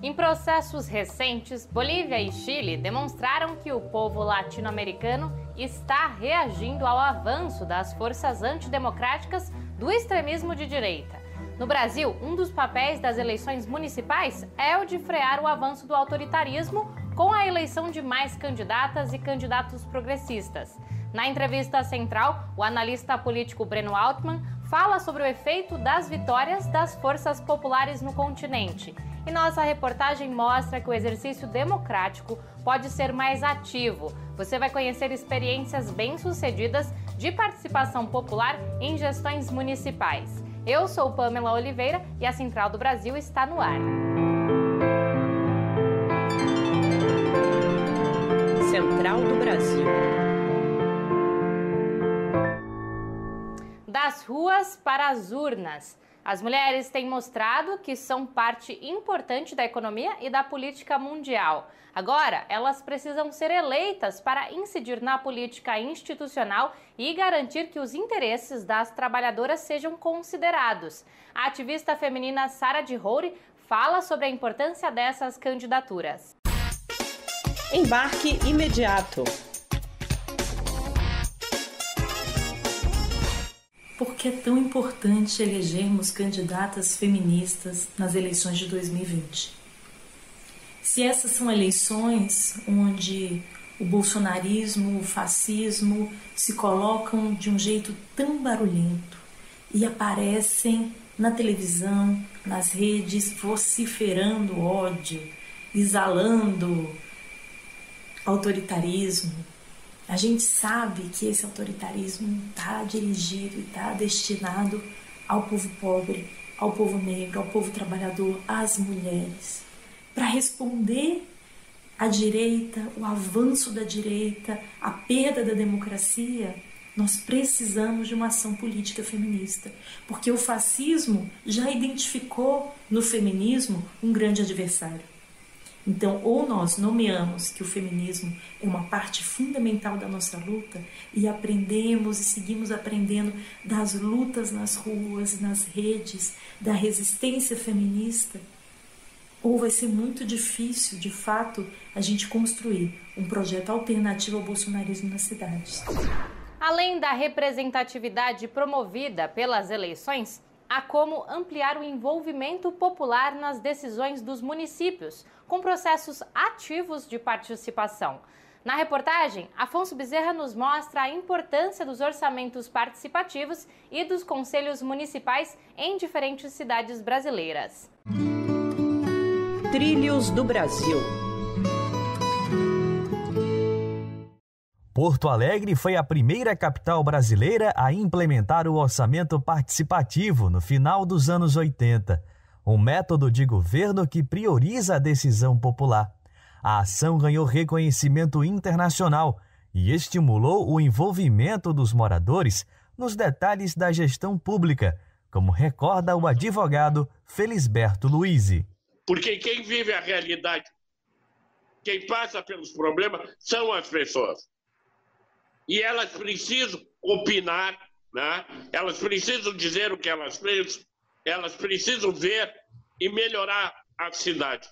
Em processos recentes, Bolívia e Chile demonstraram que o povo latino-americano está reagindo ao avanço das forças antidemocráticas do extremismo de direita. No Brasil, um dos papéis das eleições municipais é o de frear o avanço do autoritarismo com a eleição de mais candidatas e candidatos progressistas. Na entrevista central, o analista político Breno Altman fala sobre o efeito das vitórias das forças populares no continente. E nossa reportagem mostra que o exercício democrático pode ser mais ativo. Você vai conhecer experiências bem-sucedidas de participação popular em gestões municipais. Eu sou Pamela Oliveira e a Central do Brasil está no ar. Central do Brasil. Das ruas para as urnas. As mulheres têm mostrado que são parte importante da economia e da política mundial. Agora, elas precisam ser eleitas para incidir na política institucional e garantir que os interesses das trabalhadoras sejam considerados. A ativista feminina Sara de Roure fala sobre a importância dessas candidaturas. Embarque imediato. Por que é tão importante elegermos candidatas feministas nas eleições de 2020? Se essas são eleições onde o bolsonarismo, o fascismo se colocam de um jeito tão barulhento e aparecem na televisão, nas redes, vociferando ódio, exalando autoritarismo, a gente sabe que esse autoritarismo está dirigido e está destinado ao povo pobre, ao povo negro, ao povo trabalhador, às mulheres. Para responder à direita, o avanço da direita, a perda da democracia, nós precisamos de uma ação política feminista, porque o fascismo já identificou no feminismo um grande adversário. Então, ou nós nomeamos que o feminismo é uma parte fundamental da nossa luta e aprendemos e seguimos aprendendo das lutas nas ruas, nas redes, da resistência feminista, ou vai ser muito difícil, de fato, a gente construir um projeto alternativo ao bolsonarismo nas cidades. Além da representatividade promovida pelas eleições, há como ampliar o envolvimento popular nas decisões dos municípios, com processos ativos de participação. Na reportagem, Afonso Bezerra nos mostra a importância dos orçamentos participativos e dos conselhos municipais em diferentes cidades brasileiras. Trilhos do Brasil. Porto Alegre foi a primeira capital brasileira a implementar o orçamento participativo no final dos anos 80, um método de governo que prioriza a decisão popular. A ação ganhou reconhecimento internacional e estimulou o envolvimento dos moradores nos detalhes da gestão pública, como recorda o advogado Felisberto Luizzi. Porque quem vive a realidade, quem passa pelos problemas, são as pessoas. E elas precisam opinar, né? Elas precisam dizer o que elas pensam, elas precisam ver e melhorar a cidade.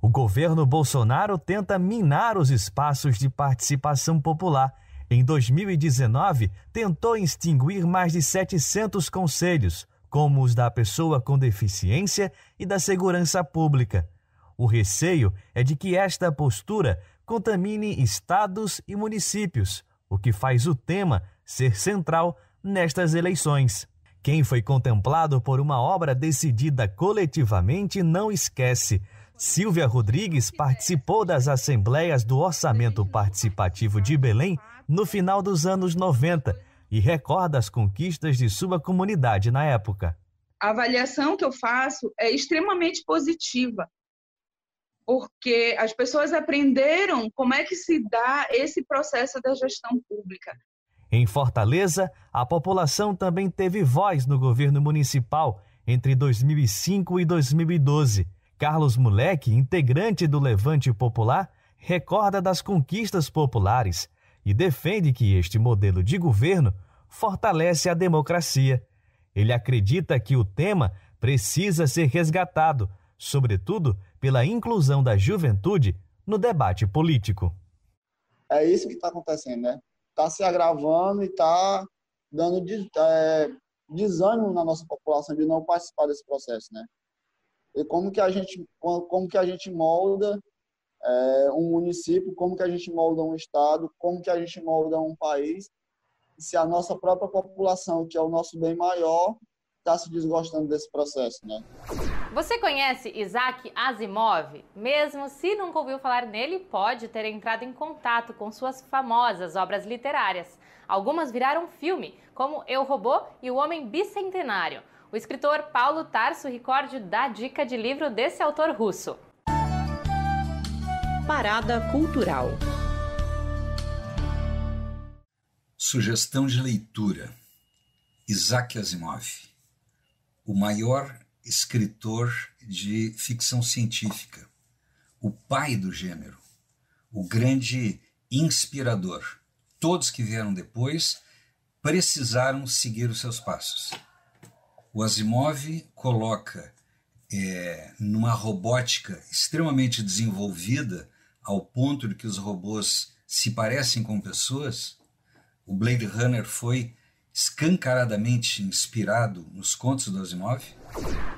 O governo Bolsonaro tenta minar os espaços de participação popular. Em 2019, tentou extinguir mais de 700 conselhos, como os da pessoa com deficiência e da segurança pública. O receio é de que esta postura contamine estados e municípios, o que faz o tema ser central nestas eleições. Quem foi contemplado por uma obra decidida coletivamente não esquece. Silvia Rodrigues participou das assembleias do Orçamento Participativo de Belém no final dos anos 90 e recorda as conquistas de sua comunidade na época. A avaliação que eu faço é extremamente positiva, porque as pessoas aprenderam como é que se dá esse processo da gestão pública. Em Fortaleza, a população também teve voz no governo municipal entre 2005 e 2012. Carlos Moleque, integrante do Levante Popular, recorda das conquistas populares e defende que este modelo de governo fortalece a democracia. Ele acredita que o tema precisa ser resgatado, sobretudo pela inclusão da juventude no debate político. É isso que está acontecendo, né? Está se agravando e está dando desânimo na nossa população de não participar desse processo, né? E como que a gente molda um município, como que a gente molda um estado, como que a gente molda um país, se a nossa própria população, que é o nosso bem maior, está se desgostando desse processo, né? Você conhece Isaac Asimov? Mesmo se nunca ouviu falar nele, pode ter entrado em contato com suas famosas obras literárias. Algumas viraram filme, como Eu, Robô e O Homem Bicentenário. O escritor Paulo Tarso Ricordi dá dica de livro desse autor russo. Parada cultural. Sugestão de leitura: Isaac Asimov, o maior escritor de ficção científica, o pai do gênero, o grande inspirador. Todos que vieram depois precisaram seguir os seus passos. O Asimov coloca numa robótica extremamente desenvolvida, ao ponto de que os robôs se parecem com pessoas. O Blade Runner foi escancaradamente inspirado nos contos do Asimov.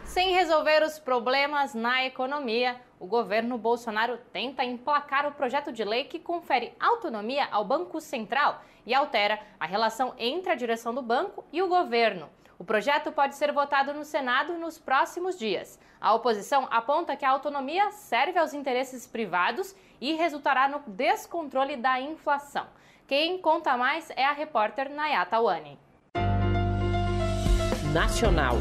Sem resolver os problemas na economia, o governo Bolsonaro tenta emplacar o projeto de lei que confere autonomia ao Banco Central e altera a relação entre a direção do banco e o governo. O projeto pode ser votado no Senado nos próximos dias. A oposição aponta que a autonomia serve aos interesses privados e resultará no descontrole da inflação. Quem conta mais é a repórter Nayata Wani. Nacional.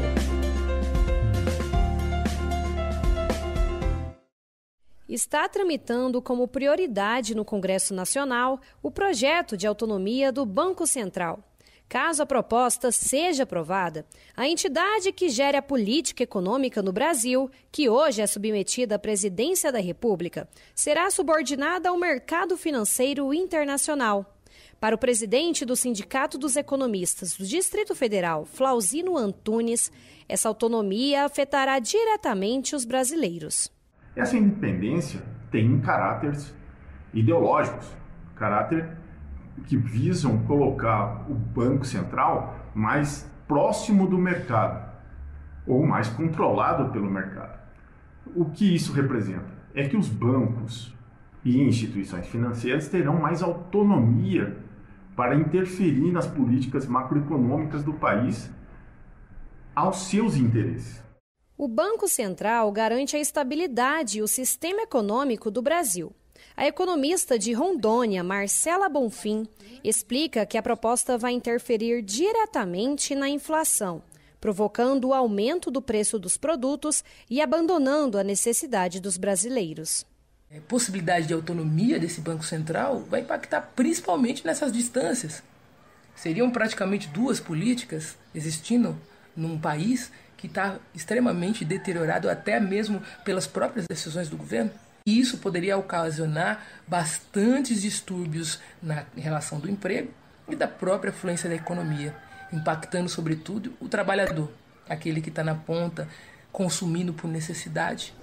Está tramitando como prioridade no Congresso Nacional o projeto de autonomia do Banco Central. Caso a proposta seja aprovada, a entidade que gere a política econômica no Brasil, que hoje é submetida à presidência da República, será subordinada ao mercado financeiro internacional. Para o presidente do Sindicato dos Economistas do Distrito Federal, Flauzino Antunes, essa autonomia afetará diretamente os brasileiros. Essa independência tem caráteres ideológicos, caráter que visam colocar o Banco Central mais próximo do mercado, ou mais controlado pelo mercado. O que isso representa? É que os bancos e instituições financeiras terão mais autonomia para interferir nas políticas macroeconômicas do país aos seus interesses. O Banco Central garante a estabilidade e o sistema econômico do Brasil. A economista de Rondônia, Marcela Bonfim, explica que a proposta vai interferir diretamente na inflação, provocando o aumento do preço dos produtos e abandonando a necessidade dos brasileiros. A possibilidade de autonomia desse Banco Central vai impactar principalmente nessas distâncias. Seriam praticamente duas políticas existindo num país que está extremamente deteriorado até mesmo pelas próprias decisões do governo. E isso poderia ocasionar bastantes distúrbios na relação do emprego e da própria fluência da economia, impactando sobretudo o trabalhador, aquele que está na ponta, consumindo por necessidade.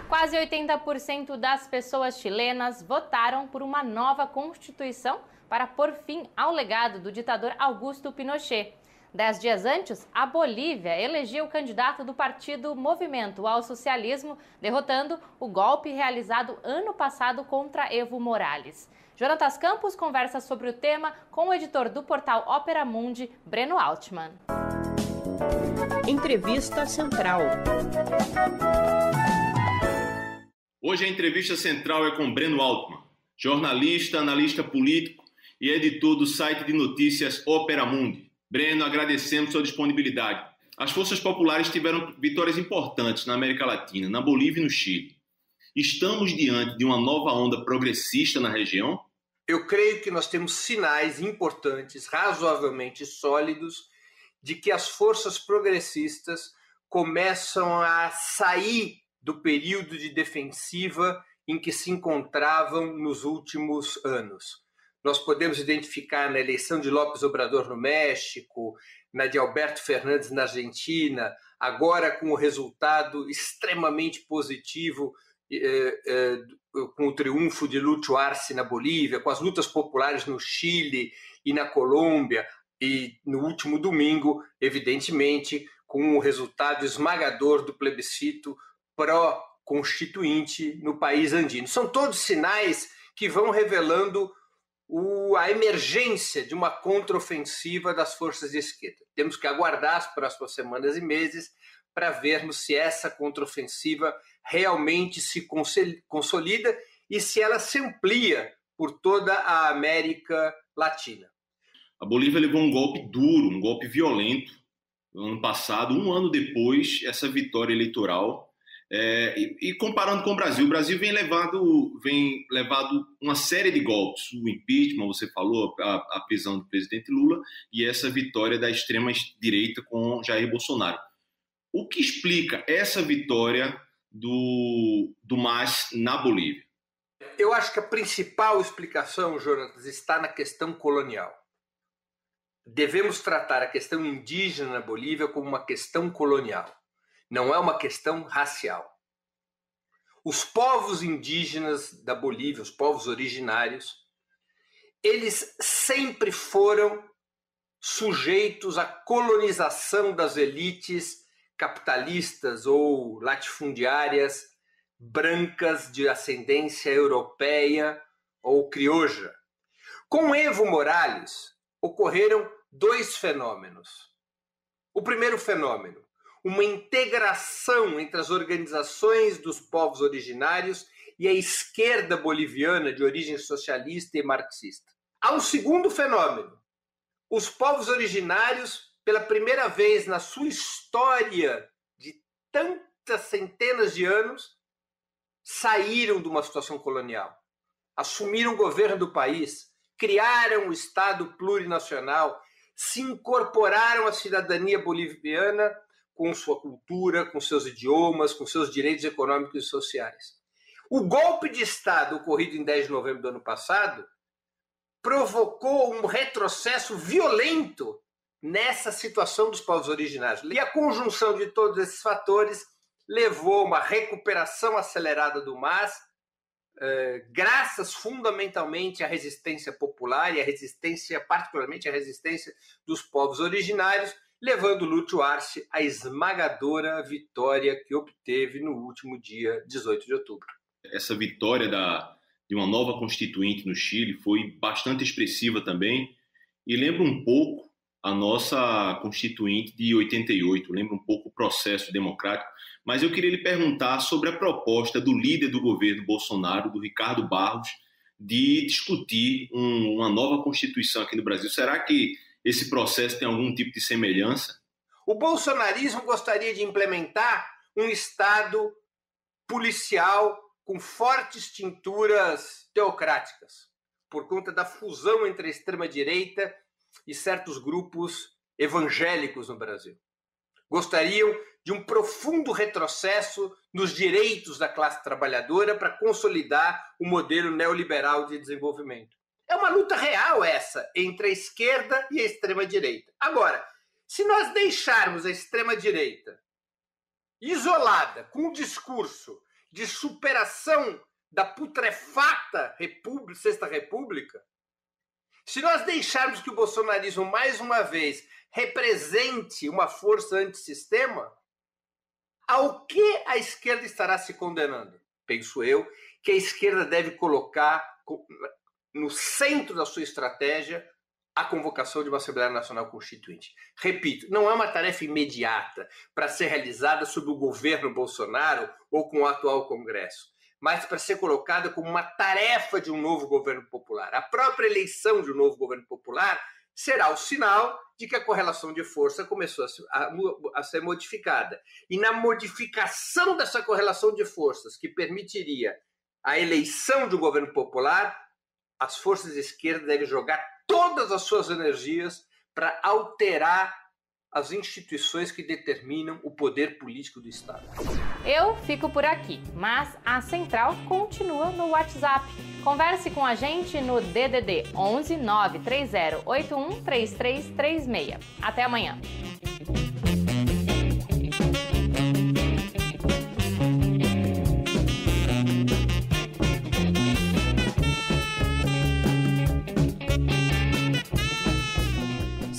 Quase 80% das pessoas chilenas votaram por uma nova Constituição para pôr fim ao legado do ditador Augusto Pinochet. 10 dias antes, a Bolívia elegeu o candidato do partido Movimento ao Socialismo, derrotando o golpe realizado ano passado contra Evo Morales. Jonatas Campos conversa sobre o tema com o editor do portal Opera Mundi, Breno Altman. Entrevista Central. Hoje a entrevista central é com Breno Altman, jornalista, analista político e editor do site de notícias Opera Mundi. Breno, agradecemos sua disponibilidade. As forças populares tiveram vitórias importantes na América Latina, na Bolívia e no Chile. Estamos diante de uma nova onda progressista na região? Eu creio que nós temos sinais importantes, razoavelmente sólidos, de que as forças progressistas começam a sair do período de defensiva em que se encontravam nos últimos anos. nós podemos identificar na eleição de López Obrador no México, na de Alberto Fernandes na Argentina, agora com o resultado extremamente positivo, com o triunfo de Lúcio Arce na Bolívia, com as lutas populares no Chile e na Colômbia, e no último domingo, evidentemente, com o resultado esmagador do plebiscito pró-constituinte no país andino. São todos sinais que vão revelando a emergência de uma contraofensiva das forças de esquerda. Temos que aguardar as próximas semanas e meses para vermos se essa contraofensiva realmente se consolida e se ela se amplia por toda a América Latina. A Bolívia levou um golpe duro, um golpe violento no ano passado, um ano depois, essa vitória eleitoral. E comparando com o Brasil vem levado uma série de golpes. O impeachment, você falou, a prisão do presidente Lula e essa vitória da extrema-direita com Jair Bolsonaro. O que explica essa vitória do MAS na Bolívia? Eu acho que a principal explicação, Jonatas, está na questão colonial. Devemos tratar a questão indígena na Bolívia como uma questão colonial. Não é uma questão racial. Os povos indígenas da Bolívia, os povos originários, eles sempre foram sujeitos à colonização das elites capitalistas ou latifundiárias brancas de ascendência europeia ou crioja. Com Evo Morales, ocorreram dois fenômenos. O primeiro fenômeno, uma integração entre as organizações dos povos originários e a esquerda boliviana de origem socialista e marxista. Há um segundo fenômeno. Os povos originários, pela primeira vez na sua história de tantas centenas de anos, saíram de uma situação colonial, assumiram o governo do país, criaram o Estado plurinacional, se incorporaram à cidadania boliviana com sua cultura, com seus idiomas, com seus direitos econômicos e sociais. O golpe de Estado ocorrido em 10 de novembro do ano passado provocou um retrocesso violento nessa situação dos povos originários. E a conjunção de todos esses fatores levou a uma recuperação acelerada do MAS, graças fundamentalmente à resistência popular e à resistência, particularmente à resistência dos povos originários, levando Lúcio Arce à esmagadora vitória que obteve no último dia 18 de outubro. Essa vitória de uma nova constituinte no Chile foi bastante expressiva também e lembra um pouco a nossa constituinte de 88, lembra um pouco o processo democrático, mas eu queria lhe perguntar sobre a proposta do líder do governo Bolsonaro, do Ricardo Barros, de discutir uma nova Constituição aqui no Brasil. Será que esse processo tem algum tipo de semelhança? O bolsonarismo gostaria de implementar um Estado policial com fortes tinturas teocráticas, por conta da fusão entre a extrema-direita e certos grupos evangélicos no Brasil. Gostariam de um profundo retrocesso nos direitos da classe trabalhadora para consolidar o modelo neoliberal de desenvolvimento. É uma luta real essa entre a esquerda e a extrema-direita. Agora, se nós deixarmos a extrema-direita isolada com um discurso de superação da putrefata Sexta República, se nós deixarmos que o bolsonarismo, mais uma vez, represente uma força antissistema, ao que a esquerda estará se condenando? Penso eu que a esquerda deve colocar no centro da sua estratégia a convocação de uma Assembleia Nacional Constituinte. Repito, não é uma tarefa imediata para ser realizada sob o governo Bolsonaro ou com o atual Congresso, mas para ser colocada como uma tarefa de um novo governo popular. A própria eleição de um novo governo popular será o sinal de que a correlação de força começou a ser modificada. E na modificação dessa correlação de forças, que permitiria a eleição de um governo popular, as forças de esquerda devem jogar todas as suas energias para alterar as instituições que determinam o poder político do Estado. Eu fico por aqui, mas a Central continua no WhatsApp. Converse com a gente no DDD 11 930 81 3336. Até amanhã.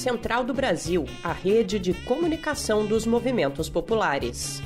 Central do Brasil, a rede de comunicação dos movimentos populares.